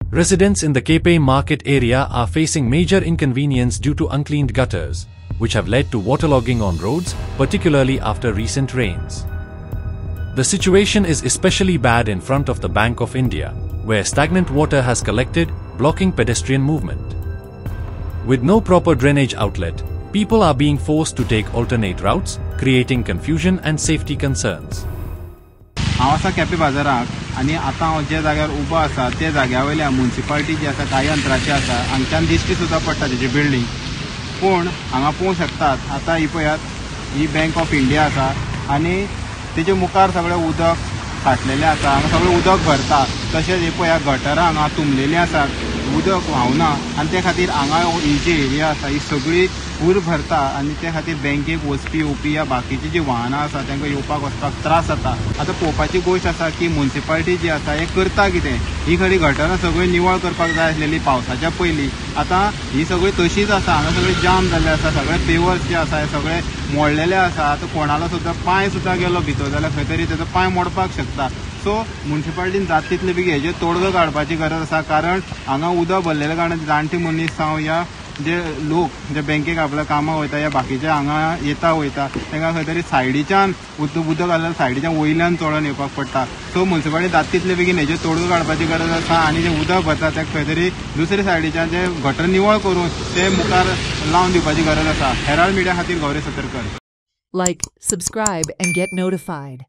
Residents in the Kepe market area are facing major inconvenience due to uncleaned gutters, which have led to waterlogging on roads, particularly after recent rains. The situation is especially bad in front of the Bank of India, where stagnant water has collected, blocking pedestrian movement. With no proper drainage outlet, people are being forced to take alternate routes, creating confusion and safety concerns. हांव आसा केपें बाजाराक आनी आतां हांव जे जाग्यार उबो आसा ते जाग्या वयल्या म्युनिसिपालिटी जी आसा कांय अंतराची आसा हांगच्यान दिश्टी सुद्दां पडटा तेजी बिल्डींग पूण हांगा पळोवंक शकतात आतां ही पळयात ही बँक ऑफ इंडिया आसा आनी तेजे मुखार सगळें उदक साठलेलें आसा हांगा सगळें उदक भरता तशेंच ही पळय गटरां हांगा तुंबलेलीं आसात उदक व्हांवना आनी ते खातीर हांगा ही जी एरिया आसा ही सगळी पूर भरता आनी ते खातीर बँकेक वचपी येवपी या बाकीची जी वाहनां आसा तांकां येवपाक वचपाक त्रास जाता आतां पळोवपाची गोश्ट आसा की म्युनिसिपालिटी जी आसा हें करता कितें ही खरी गटरां सगळीं निवळ करपाक जाय आसलेली पावसाच्या पयलीं आतां ही सगळी तशीच आसा हांगा सगळें जाम जाल्लें आसा सगळे पेवर्स जे आसा हे सगळे मोडलेले आसा आतां कोणालो सुद्दां पांय सुद्दां गेलो भितर जाल्यार खंय तरी तेजो पांय मोडपाक शकता सो म्युनिसिपालिटीन जाता तितले बेगीन हेजेर तोडगो काडपाची गरज आसा कारण हांगा उदक भरलेले कारणान जाणटे मनीस जावं या जे लोक जे बँकेक आपल्या कामाक वयता या बाकीचे हांगा येता वयता तांकां खंय तरी सायडीच्यान उदक घालल्यार सायडीच्यान वयल्यान चोडोन येवपाक पडटा सो म्युनिसिपालिटी जाता तितले बेगीन हेजेर तोडगो काडपाची गरज आसा आनी जे उदक भरता तें खंय तरी दुसरे सायडीच्यान जे गटर निवळ करून ते मुखार लावन दिवपाची गरज आसा हेराल्ड मिडिया खातीर Gauri Satarkar Like, subscribe and get notified.